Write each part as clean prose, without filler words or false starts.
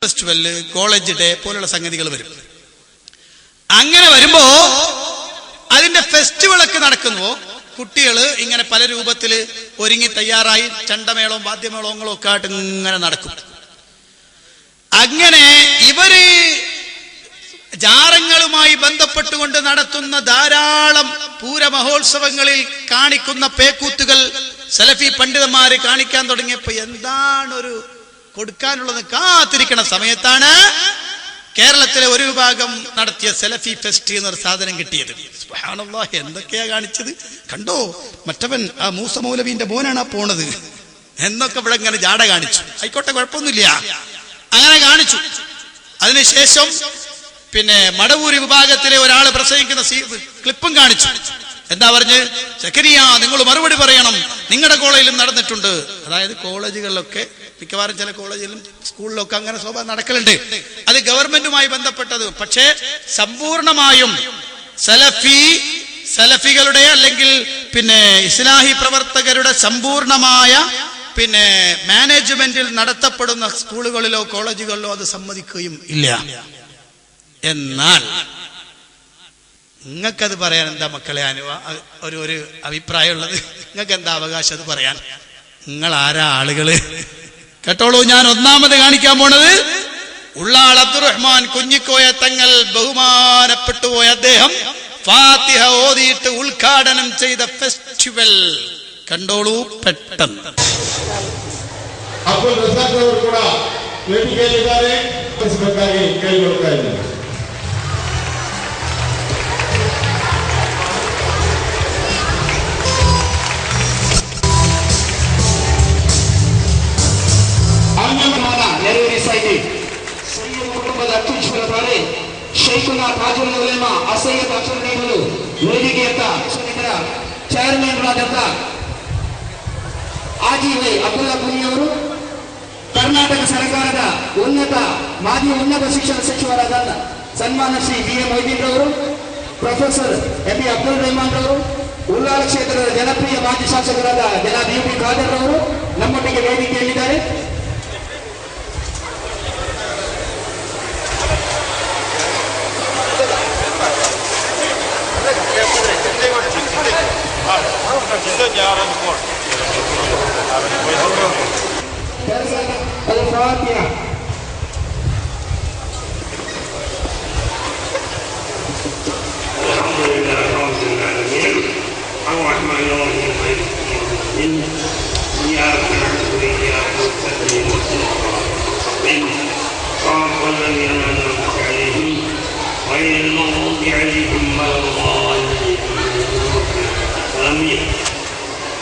Festival, college day പോലുള്ള സംഗതികൾ വരും. അങ്ങനെ വരുമ്പോ അതിന്റെ ഫെസ്റ്റിവലൊക്കെ നടക്കുമ്പോ കുട്ടികൾ ഇങ്ങനെ പല രൂപത്തിൽ ഒരുങ്ങി തയ്യാറായി ചണ്ടമേളവും വാദ്യമേളങ്ങളും ഒക്കെ ആയിട്ട് ഇങ്ങനെ നടക്കും. അങ്ങനെ ഇവര് ജാറങ്ങളുമായി ബന്ധപ്പെട്ടുകൊണ്ട് നടത്തുന്ന ധാരാളം പൂരമഹോത്സവങ്ങളിൽ കാണിക്കുന്ന പേക്കൂത്തുകൾ സലഫി പണ്ഡിതന്മാര് കാണിക്കാൻ തുടങ്ങിയപ്പോ എന്താണ് ഒരു കൊടുക്കാനുള്ളത് കാത്തിരിക്കണ സമയത്താണ് കേരളത്തിലെ ഒരു വിഭാഗം നടത്തിയ സെലഫി ഫെസ്റ്റ് എന്നൊരു സാധനം കിട്ടിയത്. സുബ്ഹാനല്ലാഹ്, എന്തൊക്കെയാ കാണിച്ചത് കണ്ടോ, മറ്റവൻ ആ മൂസ മൗലവിന്റെ മോനാണ് ആ പോണത് എന്നൊക്കെ ഇവിടെ ഇങ്ങനെ ജാട കാണിച്ചു. ആയിക്കോട്ടെ, കുഴപ്പമൊന്നുമില്ല, അങ്ങനെ കാണിച്ചു. അതിനുശേഷം പിന്നെ മടവൂര് വിഭാഗത്തിലെ ഒരാൾ പ്രസംഗിക്കുന്ന ക്ലിപ്പും കാണിച്ചു. എന്താ പറഞ്ഞ്, സക്കരിയ നിങ്ങൾ മറുപടി പറയണം, നിങ്ങളുടെ കോളേജിലും നടന്നിട്ടുണ്ട്. അതായത് കോളേജുകളിലൊക്കെ മിക്കവാറും ചില കോളേജിലും സ്കൂളിലൊക്കെ അങ്ങനെ സ്വഭാവം നടക്കലുണ്ട്. അത് ഗവൺമെന്റുമായി ബന്ധപ്പെട്ടത്. പക്ഷേ സമ്പൂർണമായും സലഫികളുടെ അല്ലെങ്കിൽ പിന്നെ ഇസ്ലാഹി പ്രവർത്തകരുടെ സമ്പൂർണമായ പിന്നെ മാനേജ്മെന്റിൽ നടത്തപ്പെടുന്ന സ്കൂളുകളിലോ കോളേജുകളിലോ അത് സമ്മതിക്കുകയും ഇല്ല. എന്നാൽ നിങ്ങൾക്കത് പറയാൻ എന്താ മക്കളെ ഒരു അഭിപ്രായമുള്ളത്? നിങ്ങൾക്ക് എന്താ അവകാശം അത് പറയാൻ? നിങ്ങൾ ആരാ ആളുകള്? കേട്ടോളൂ, ഞാൻ ഒന്നാമത് കാണിക്കാൻ പോണത് ഉള്ളാൾ അബ്ദുറഹ്മാൻ കുഞ്ഞിക്കോയ തങ്ങൾ ബഹുമാനപ്പെട്ടു പോയ അദ്ദേഹം ഫാത്തിഹ ഓതിയിട്ട് ഉദ്ഘാടനം ചെയ്ത ഫെസ്റ്റിവൽ കണ്ടോളൂ പെട്ടെന്ന്. ನೆರವೇರಿ ಸಾಯಿದೆ ಸೈಯದ್ ಕುಟುಂಬದ ಅತ್ಯುಜ್ವಲತಾರೆ ಶೈಖುನಾ ತಾಜುಲ್ ಉಲೇಮಾ ಅಸಯ್ಯದ್ ಅಕ್ಷರಗಳು ವೇದಿಕೆಯತ್ತ ಕ್ಷಣಿಕರ ಚೇರ್ಮನ್ಗಳಾದಂಥ ಆಜಿವೈ ಅಬ್ದುಲ್ಲಾ ಕುನಿಯವರು, ಕರ್ನಾಟಕ ಸರ್ಕಾರದ ಮಾಜಿ ಉನ್ನತ ಶಿಕ್ಷಣ ಸಚಿವರಾದ ಸನ್ಮಾನ ಶ್ರೀ ಬಿ ಎಂ ಮೊಯ್ದೀನ್ ರವರು, professor M B Abdul Rehman ರವರು, ಉಳ್ಳಾಲ ಕ್ಷೇತ್ರದ ಜನಪ್ರಿಯ ಮಾಜಿ ಶಾಸಕರಾದ ಜನಾಬ್ ಯು ಬಿ ಖಾದರ್ ರವರು ನಮ್ಮೊಟ್ಟಿಗೆ ವೇದಿಕೆಯಲ್ಲಿದ್ದಾರೆ.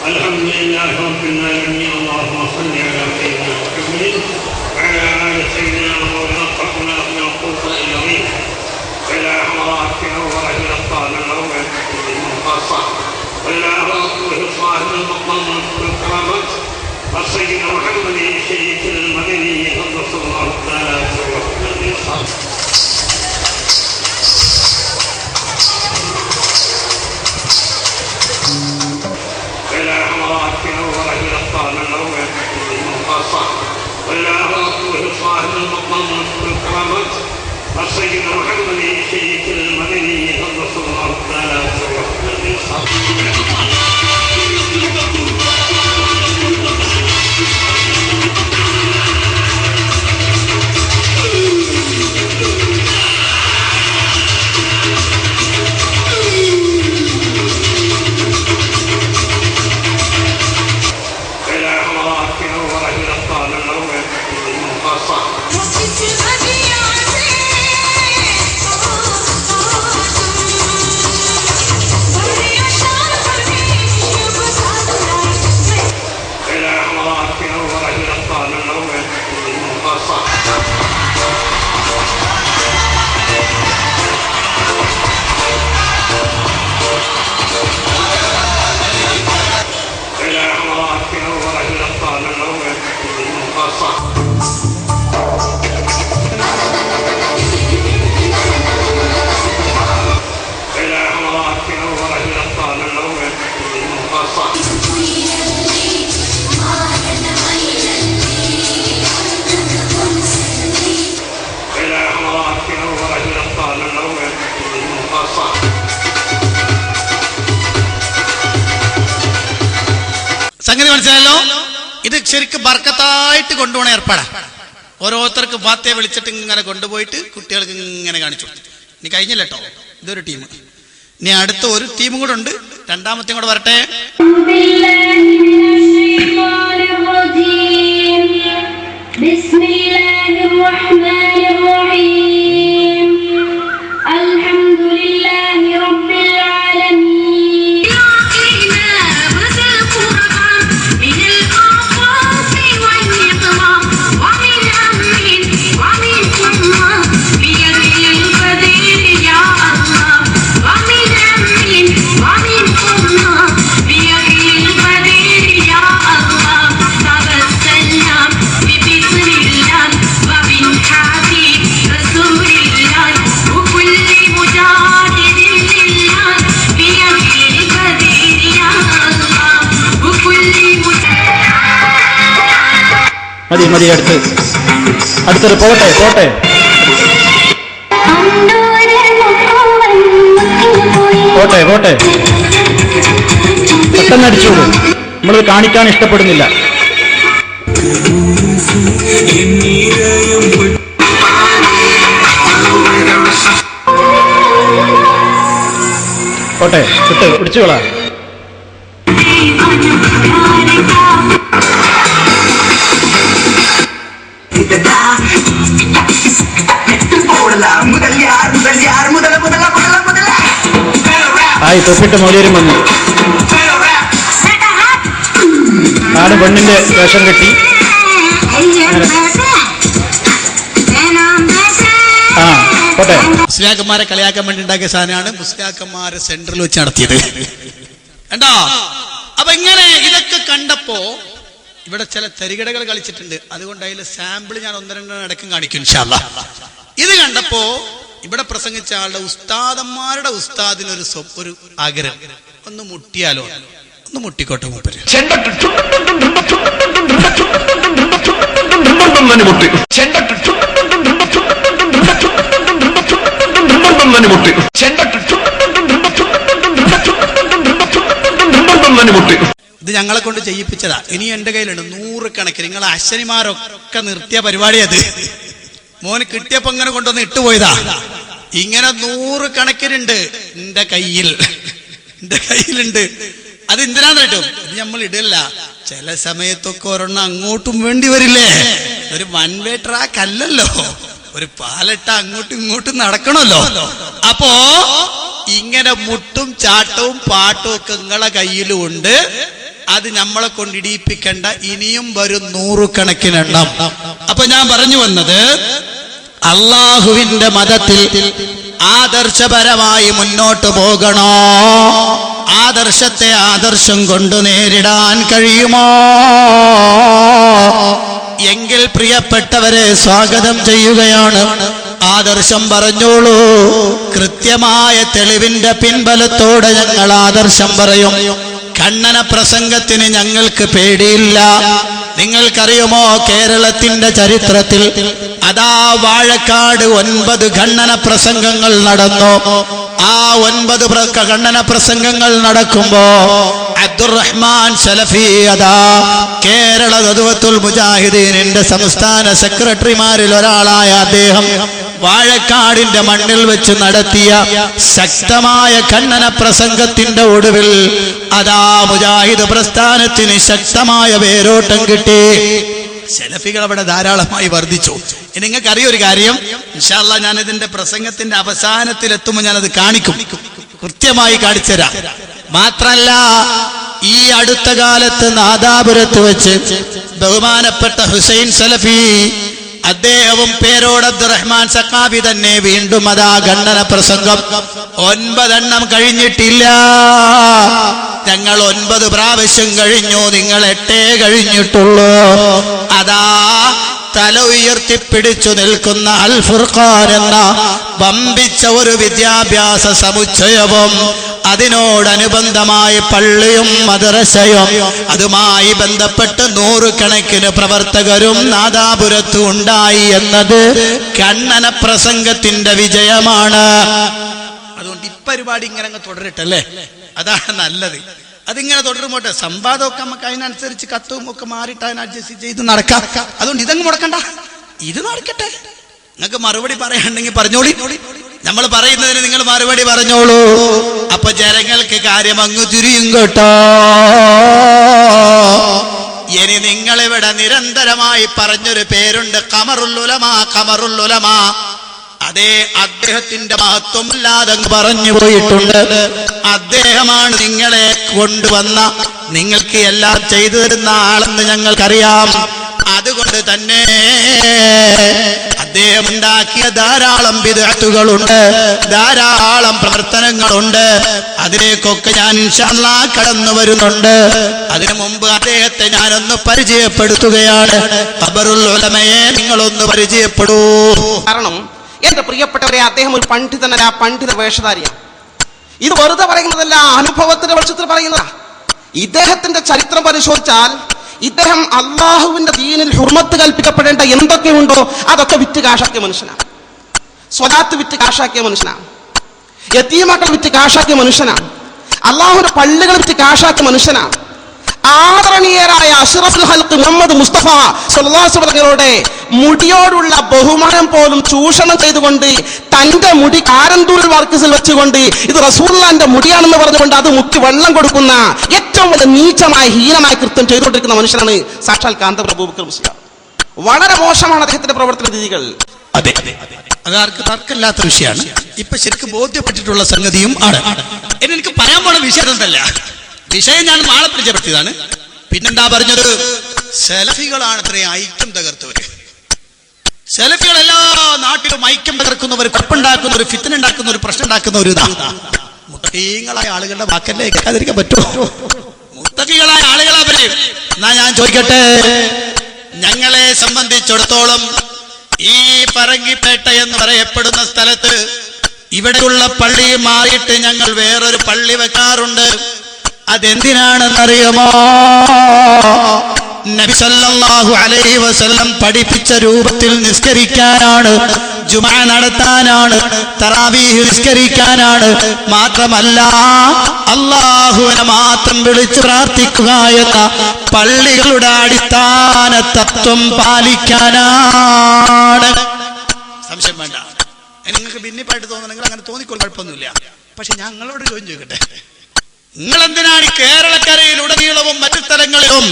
الحمد لله رب العالمين. اللهم صل على سيدنا محمد وعلى آل سيدنا مولانا فقنا من القرآن العظيم وإلى حضرات أرواح الأبطال الأول خاصة وإلى روح صاحب المقام والكرامات سيدنا محمد الشريف المدني صلى الله تعالى عليه وسلم. وإلى حضرات أرواح الأبطال الأول خاصة وإلى روح صاحب المقام والكرامات سيدنا محمد الشريف المدني صلى الله تعالى عليه وسلم. خاصة സംഗതി മനസ്സിലായല്ലോ? ഇത് ശരിക്കും ബർക്കത്തായിട്ട് കൊണ്ടുപോകണ ഏർപ്പാടാ. ഓരോരുത്തർക്ക് ഫാത്തിഹ വിളിച്ചിട്ട് ഇങ്ങനെ കൊണ്ടുപോയിട്ട് കുട്ടികൾക്ക് ഇങ്ങനെ കാണിച്ചു. ഇനി കഴിഞ്ഞില്ല കേട്ടോ, ഇതൊരു ടീം. ഇനി അടുത്ത ഒരു ടീമും കൂടെ ഉണ്ട്, രണ്ടാമത്തെയും കൂടെ വരട്ടെ. മതി മതി, അടുത്തൊരു പോട്ടെ പോട്ടെ. പോട്ടെ പോട്ടെ, പെട്ടെന്ന് അടിച്ചോളൂ, നമ്മളത് കാണിക്കാൻ ഇഷ്ടപ്പെടുന്നില്ല. പോട്ടെ, പിടിച്ചോളാം. ആയി തൊപ്പിട്ട് മൗലിയരും വന്നു. ആട് പെണ്ണിന്റെ വേഷം കെട്ടി. പോട്ടെ. മുസ്ലിയാക്കന്മാരെ കളിയാക്കാൻ വേണ്ടി ഉണ്ടാക്കിയ സാധനമാണ് മുസ്ലിയാക്കന്മാരെ സെന്ററിൽ വെച്ച് നടത്തിയത്. കണ്ടോ? അപ്പൊ ഇങ്ങനെ ഇതൊക്കെ കണ്ടപ്പോ ഇവിടെ ചില തരികടകൾ കളിച്ചിട്ടുണ്ട്. അതുകൊണ്ട് അതിൽ സാമ്പിൾ ഞാൻ 1-2 ഇടയ്ക്കും കാണിക്കും ഇൻഷാ അല്ലാഹ്. ഇത് കണ്ടപ്പോ ഇവിടെ പ്രസംഗിച്ച ആളുടെ ഉസ്താദന്മാരുടെ ഉസ്താദിനൊരു ഒരു ആഗ്രഹം, ഒന്ന് മുട്ടിയാലോ, ഒന്ന് മുട്ടിക്കോട്ടെ മൂപ്പര്. ഇത് ഞങ്ങളെ കൊണ്ട് ചെയ്യിപ്പിച്ചതാ. ഇനി എന്റെ കയ്യിലുണ്ട് 100 കണക്കിന്. നിങ്ങളെ അശ്വനിമാരൊക്കെ നിർത്തിയ പരിപാടി അത്. മോന് കിട്ടിയപ്പോ ഇങ്ങനെ കൊണ്ടുവന്ന് ഇട്ടുപോയതാ. ഇങ്ങനെ 100 കണക്കിനുണ്ട് എന്റെ കയ്യിലുണ്ട്. അത് എന്തിനാന്ന് കേട്ടോ, ഇത് നമ്മൾ ഇടല്ല. ചില സമയത്തൊക്കെ ഒരെണ്ണം അങ്ങോട്ടും വേണ്ടി വരില്ലേ? ഒരു വൺ വേ ട്രാക്ക് അല്ലല്ലോ, ഒരു പാലട്ട അങ്ങോട്ടും ഇങ്ങോട്ടും നടക്കണല്ലോ. അപ്പോ ഇങ്ങനെ മുട്ടും ചാട്ടവും പാട്ടും ഒക്കെ നിങ്ങളെ കയ്യിലും ഉണ്ട്. അത് നമ്മളെ കൊണ്ടിടിയിപ്പിക്കണ്ട, ഇനിയും വരും 100 കണക്കിനെണ്ണം. അപ്പൊ ഞാൻ പറഞ്ഞു വന്നത്, അള്ളാഹുവിന്റെ മതത്തിൽ ആദർശപരമായി മുന്നോട്ട് പോകണോ? ആദർശത്തെ ആദർശം കൊണ്ട് നേരിടാൻ കഴിയുമോ? എങ്കിൽ പ്രിയപ്പെട്ടവരെ സ്വാഗതം ചെയ്യുകയാണ്. ആദർശം പറഞ്ഞോളൂ. കൃത്യമായ തെളിവിന്റെ പിൻബലത്തോടെ ഞങ്ങൾ ആദർശം പറയും. ഖണ്ഡന പ്രസംഗത്തിന് ഞങ്ങൾക്ക് പേടിയില്ല. നിങ്ങൾക്കറിയുമോ, കേരളത്തിന്റെ ചരിത്രത്തിൽ അതാ വാഴക്കാട് 9 ഖണ്ഡന പ്രസംഗങ്ങൾ നടന്നു. ആ 9 ഖണ്ഡന പ്രസംഗങ്ങൾ നടക്കുമ്പോ അബ്ദുറഹ്മാൻ സലഫി അതാ കേരള നദ്വത്തുൽ മുജാഹിദീനിന്റെ സംസ്ഥാന സെക്രട്ടറിമാരിൽ ഒരാളായ അദ്ദേഹം വാഴക്കാടിന്റെ മണ്ണിൽ വെച്ച് നടത്തിയ ശക്തമായ ഖണ്ഡന പ്രസംഗത്തിന്റെ ഒടുവിൽ അതാ മുജാഹിദ് പ്രസ്ഥാനത്തിന് ശക്തമായ വേരോട്ടം കിട്ടി. സലഫികൾ അവിടെ ധാരാളമായി വർദ്ധിച്ചു. ഇനി നിങ്ങൾക്ക് അറിയൊരു കാര്യം, ഇൻഷാ അല്ലാഹ് ഞാൻ ഇതിന്റെ പ്രസംഗത്തിന്റെ അവസാനത്തിലെത്തുമ്പോൾ ഞാനത് കാണിക്കും, കൃത്യമായി കാണിച്ചുതരാം. മാത്രല്ല, ഈ അടുത്ത കാലത്ത് നാദാപുരത്ത് വെച്ച് ബഹുമാനപ്പെട്ട ഹുസൈൻ സലഫി അദ്ദേഹവും പേരോട് അബ്ദുറഹ്മാൻ സഖാഫി തന്നെ വീണ്ടും അതാ ഖണ്ഡന പ്രസംഗം 9 കഴിഞ്ഞിട്ടില്ല. ഞങ്ങൾ 9 പ്രാവശ്യം കഴിഞ്ഞു, നിങ്ങൾ 8 കഴിഞ്ഞിട്ടുള്ളൂ. അതാ തല ഉയർത്തിപ്പിടിച്ചു നിൽക്കുന്ന അൽ ഫുർഖാൻ എന്ന വമ്പിച്ച ഒരു വിദ്യാഭ്യാസ സമുച്ചയവും അതിനോടനുബന്ധമായി പള്ളിയും മദ്രസയും അതുമായി ബന്ധപ്പെട്ട് 100 കണക്കിന് പ്രവർത്തകരും നാദാപുരത്ത് ഉണ്ടായി എന്നത് ഖണ്ഡന പ്രസംഗത്തിന്റെ വിജയമാണ്. അതുകൊണ്ട് ഈ പരിപാടി ഇങ്ങനെ അങ്ങ് തുടരട്ടല്ലേ, അതാണ് നല്ലത്. അതിങ്ങനെ തുടരുമ്പോട്ടെ. സംവാദമൊക്കെ നമുക്ക് അതിനനുസരിച്ച് കത്തും ഒക്കെ മാറിയിട്ട് അതിന് അഡ്ജസ്റ്റ് ചെയ്ത് നടക്കാം. അതുകൊണ്ട് ഇതങ്ങ് മുടക്കണ്ട, ഇത് നടക്കട്ടെ. നിങ്ങൾക്ക് മറുപടി പറയാനുണ്ടെങ്കിൽ പറഞ്ഞോളി, നമ്മൾ പറയുന്നതിന് നിങ്ങൾ മറുപടി പറഞ്ഞോളൂ. അപ്പൊ ജനങ്ങൾക്ക് കാര്യം അങ്ങ് തിരിയും കേട്ടോ. ഇനി നിങ്ങളിവിടെ നിരന്തരമായി പറഞ്ഞൊരു പേരുണ്ട്, ഖമറുൽ ഉലമാ. ഖമറുൽ ഉലമാ, അതേ അദ്ദേഹത്തിന്റെ മഹത്വമില്ലാതെ പറഞ്ഞു പോയിട്ടുണ്ട്. അദ്ദേഹമാണ് നിങ്ങളെ കൊണ്ടുവന്ന, നിങ്ങൾക്ക് എല്ലാം ചെയ്തു തരുന്ന ആളെന്ന് ഞങ്ങൾക്കറിയാം. അതുകൊണ്ട് തന്നെ അദ്ദേഹം ഉണ്ടാക്കിയ ധാരാളം ബിദ്അത്തുകളുണ്ട്, ധാരാളം പ്രവർത്തനങ്ങളുണ്ട്. അതിലേക്കൊക്കെ ഞാൻ ഇൻഷാ അല്ലാഹ് കടന്നു വരുന്നുണ്ട്. അതിനു മുമ്പ് അദ്ദേഹത്തെ ഞാനൊന്ന് പരിചയപ്പെടുത്തുകയാണ്. ഖബറുൽ ഉലമയെ നിങ്ങളൊന്ന് പരിചയപ്പെടൂ. കാരണം എന്റെ പ്രിയപ്പെട്ടവരെ, അദ്ദേഹം ഒരു പണ്ഡിതനല്ല, പണ്ഡിത വേഷധാരിയാണ്. ഇത് വെറുതെ പറയുന്നതല്ല, അനുഭവത്തിന്റെ വെളിച്ചത്തിൽ പറയുന്നതാ. ഇദ്ദേഹത്തിന്റെ ചരിത്രം പരിശോധിച്ചാൽ ഇദ്ദേഹം അള്ളാഹുവിന്റെ ദീനിൽ ഹുർമത്ത് കൽപ്പിക്കപ്പെടേണ്ട എന്തൊക്കെയുണ്ടോ അതൊക്കെ വിറ്റ് കാശാക്കിയ മനുഷ്യനാണ്. സ്വലാത്ത് വിറ്റ് കാശാക്കിയ മനുഷ്യനാണ്. യതീമക്കൾ വിറ്റ് കാശാക്കിയ മനുഷ്യനാണ്. അള്ളാഹുവിന്റെ പള്ളികൾ വിറ്റ് കാശാക്കിയ മനുഷ്യനാണ്. ആദരണീയരായ അഷ്റഫുൽ ഖൽഖ് മുഹമ്മദ് മുസ്തഫ സ്വല്ലല്ലാഹു അലൈഹി വസല്ലമയുടെ മുടിയോടുള്ള ബഹുമാനം പോലും ചൂഷണം ചെയ്തുകൊണ്ട് തന്റെ മുടി കാരന്തൂരിൽ വർക്കസിൽ വെച്ചുകൊണ്ട് ഇത് റസൂലുള്ളാഹിന്റെ മുടിയാണെന്ന് പറഞ്ഞുകൊണ്ട് അത് മുക്കി വെള്ളം കൊടുക്കുന്ന ഏറ്റവും വലിയ നീചമായ ഹീനമായ കൃത്യം ചെയ്തുകൊണ്ടിരിക്കുന്ന മനുഷ്യനാണ് സാക്ഷാൽ കാന്തപുരം അബൂബക്കർ മുസ്ലിയാർ. വളരെ മോശമാണ് അദ്ദേഹത്തിന്റെ പ്രവർത്തന രീതികൾ. അതെ, അതാർക്ക് തർക്കമില്ലാത്ത വിഷയമാണ്. ഇപ്പൊ ശരിക്കും ബോധ്യപ്പെട്ടിട്ടുള്ള സംഗതിയും ആണ്. എനിക്ക് പറയാൻ പോണ വിഷയം എന്തല്ല, വിഷയം ഞാൻ നാളെ പരിചയപ്പെടുത്തിയതാണ്. പിന്നെന്താ പറഞ്ഞത്, സെലഫികളാണ് ഇത്രയും ഐക്യം തകർത്തവര്. സെലഫികൾ എല്ലാ നാട്ടിലും ഐക്യം തകർക്കുന്നവർ, കുഴപ്പമുണ്ടാക്കുന്നവർ, ഫിത്ന ഉണ്ടാക്കുന്നവർ, പ്രശ്നം ഉണ്ടാക്കുന്നവർ. മുത്തഖീങ്ങളായ ആളുകളുടെ വാക്കല്ലേ കേൾക്കാതിരിക്കാൻ പറ്റുമോ? മുത്തഖീങ്ങളായ ആളുകളാ അവര്. എന്നാ ഞാൻ ചോദിക്കട്ടെ, ഞങ്ങളെ സംബന്ധിച്ചിടത്തോളം ഈ പറങ്കിപ്പേട്ട എന്ന് പറയപ്പെടുന്ന സ്ഥലത്ത് ഇവിടെയുള്ള പള്ളി മാറിയിട്ട് ഞങ്ങൾ വേറൊരു പള്ളി വെക്കാറുണ്ട്. അതെന്തിനാണെന്നറിയുമോ? നബി സല്ലല്ലാഹു അലൈഹി വസല്ലം പഠിപ്പിച്ച രൂപത്തിൽ നിസ്കരിക്കാനാണ്, ജുമുഅ നടത്താനാണ്, തറാവീഹ് നിസ്കരിക്കാനാണ്. മാത്രമല്ല അല്ലാഹുവിനെ മാത്രം വിളിച്ച് പ്രാർത്ഥിക്കുക എന്ന പള്ളികളുടെ അടിസ്ഥാന തത്വം പാലിക്കാനാണ്. സംശയം വേണ്ട. നിങ്ങൾക്ക് ഭിന്നിപ്പായിട്ട് തോന്നണമെങ്കിൽ അങ്ങനെ തോന്നിക്കൊള്ളു, കുഴപ്പമൊന്നുമില്ല. പക്ഷെ ഞങ്ങളോട് ചോദ്യം ചോദിക്കട്ടെ, നിങ്ങൾ എന്തിനാണ് കേരളക്കരയിൽ ഉടനീളവും മറ്റു സ്ഥലങ്ങളിലും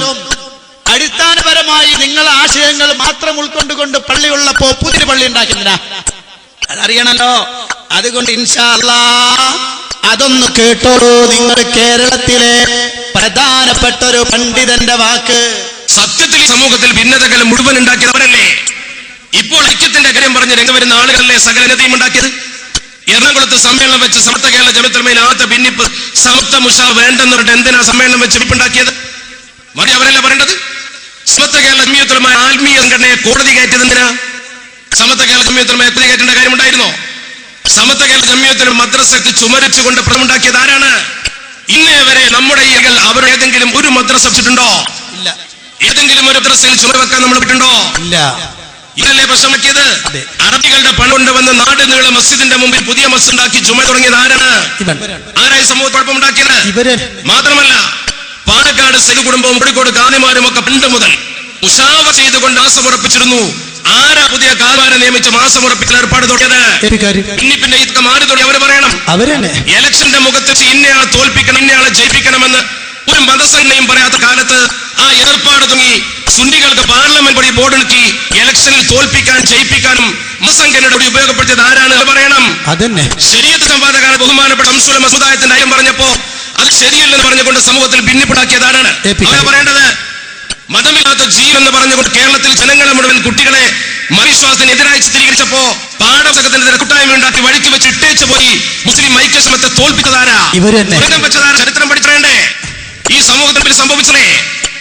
അടിസ്ഥാനപരമായി നിങ്ങളെ ആശയങ്ങൾ മാത്രം ഉൾക്കൊണ്ടുകൊണ്ട് പള്ളിയുള്ളപ്പോ പുതിയ പള്ളി ഉണ്ടാക്കുന്നില്ല? അതറിയണല്ലോ. അതുകൊണ്ട് ഇൻഷാ അല്ലാഹ് അതൊന്ന് കേട്ടോളൂ. നിങ്ങൾ കേരളത്തിലെ പ്രധാനപ്പെട്ട ഒരു പണ്ഡിതന്റെ വാക്ക്. സത്യത്തിൽ സമൂഹത്തിൽ ഭിന്നതകൾ മുഴുവൻ ഉണ്ടാക്കിയവരല്ലേ ഇപ്പോൾ ഐക്യത്തിന്റെ കാര്യം പറഞ്ഞ് രംഗം വരുന്ന ആളുകളല്ലേ സകലതയും ഉണ്ടാക്കിയത്? എറണാകുളത്ത് സമ്മേളനം വെച്ച് സമത്വ കേരള ജനത്തിന്മേൽ ആദ്യ ഭിന്നിപ്പ് സമത്വ മുഷ വേണ്ടെന്ന് പറഞ്ഞിട്ട് എന്തിനാ സമ്മേളനം വെച്ച് ഭിന്നിപ്പുണ്ടാക്കിയത്? മറി അവരല്ല പറയേണ്ടത്. സമത്വ കേരള ജമിയത്തുലമായ ആത്മീയ സംഘടനയെ കോടതി കയറ്റിയത് എന്തിനാ? സമത്വ കേരള ജമിയത്തുലമ എത്ര കയറ്റേണ്ട കാര്യമുണ്ടായിരുന്നോ? സമത്വ കേരള ജമിയത്തുൽ മദ്രസക്ക് ചുമരിച്ചുകൊണ്ട് പ്രമുണ്ടാക്കിയത് ആരാണ്? ഇന്നേ വരെ നമ്മുടെ ഈകൾ അവർ ഏതെങ്കിലും ഒരു മദ്രസ വെച്ചിട്ടുണ്ടോ? ഇല്ല. ഏതെങ്കിലും ഒരു മദ്രസയിൽ ചുമർ വെക്കാൻ നമ്മൾ വിട്ടുണ്ടോ? ഇല്ല. ഇതല്ലേ പ്രശ്നമാക്കിയത്? അറബികളുടെ പണം കൊണ്ടുവന്ന് നാട് നീള മസ്ജിദിന്റെ മുമ്പിൽ പുതിയ മസ്ജിദ് ഉണ്ടാക്കി ചുമ തുടങ്ങിയത് ആരാണ്? ആരായി സമൂഹ കുഴപ്പമുണ്ടാക്കിയത്? മാത്രമല്ല പാലക്കാട് സെലു കുടുംബവും കോഴിക്കോട് കാണിമാരും ഒക്കെ പണ്ട് മുതൽ ഉഷാവ ചെയ്തുകൊണ്ട് മാസമുറപ്പിച്ചിരുന്നു. ആരാ പുതിയ കാലാരെ നിയമിച്ച് മാസമുറപ്പിക്കൽ ഏർപ്പാട് തുടങ്ങിയത്? ഇന്നിപ്പിന്റെ ഇതൊക്കെ മാറി തുടങ്ങി അവർ പറയണം. ഇലക്ഷന്റെ മുഖത്ത് ഇന്നയാളെ തോൽപ്പിക്കണം, ഇന്നയാളെ ജയിപ്പിക്കണമെന്ന് ഒരു മതസംഘടനയും പറയാത്ത കാലത്ത് ആ ഏർപ്പാട് തുടങ്ങി. സുന്നികൾക്ക് പാർലമെന്റ് വഴി ബോർഡിണക്കി ഇലക്ഷനിൽ തോൽപ്പിക്കാൻ ജയിപ്പിക്കാനും മതസംഘടനയുടെ ഉപയോഗപ്പെടുത്തിയത് ആരാണ് പറയണം? ശരീഅത്ത് സംവാദകാല ബഹുമാനപ്പെട്ട ശംസുൽ ഉലമ സമുദായത്തിന്റെ അയം പറഞ്ഞപ്പോ അത് ശരിയല്ലെന്ന് പറഞ്ഞുകൊണ്ട് സമൂഹത്തിൽ ഭിന്നിപ്പുണ്ടാക്കിയത് ആരാണ്? അവരെ പറയേണ്ടത്. മതമില്ലാത്ത ജീവൻ എന്ന് പറഞ്ഞുകൊണ്ട് കേരളത്തിൽ ജനങ്ങളെ മുഴുവൻ കുട്ടികളെ മതവിശ്വാസത്തിനെതിരായി ചിത്രീകരിച്ചപ്പോ പാഠപുസ്തകത്തിനെതിരെ കൂട്ടായ്മ ഉണ്ടാക്കി വഴിക്ക് വെച്ച് ഇട്ടേച്ചു പോയി മുസ്ലിം ഐക്യശ്രമത്തെ തോൽപ്പിച്ചതാരാ? വെച്ചതാരാ? ചരിത്രം പഠിച്ചേണ്ടേ? ഈ സമൂഹത്തിൽ സംഭവിച്ചതേ.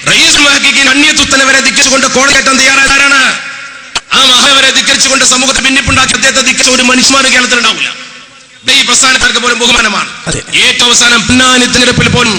റയീസ് മുഹഖഖീൻ അന്യത്തുത്തനെ വരെ ധിക്കരിച്ചുകൊണ്ട് കോടതി കയറ്റാൻ തയ്യാറായതാണ്. ആ മഹാവരെ ധിക്കരിച്ചുകൊണ്ട് സമൂഹത്തിൽ ഭിന്നിപ്പുണ്ടാക്കി അദ്ദേഹത്തെ ധിക്കരിച്ച ഒരു മനുഷ്യന്മാർ കേരളത്തിൽ ഉണ്ടാവില്ല. ഈ പ്രസ്ഥാനക്കാർക്ക് പോലും ബഹുമാനമാണ്. ഏറ്റവും അവസാനം പിന്നാനി തിരഞ്ഞെടുപ്പിൽ പോലും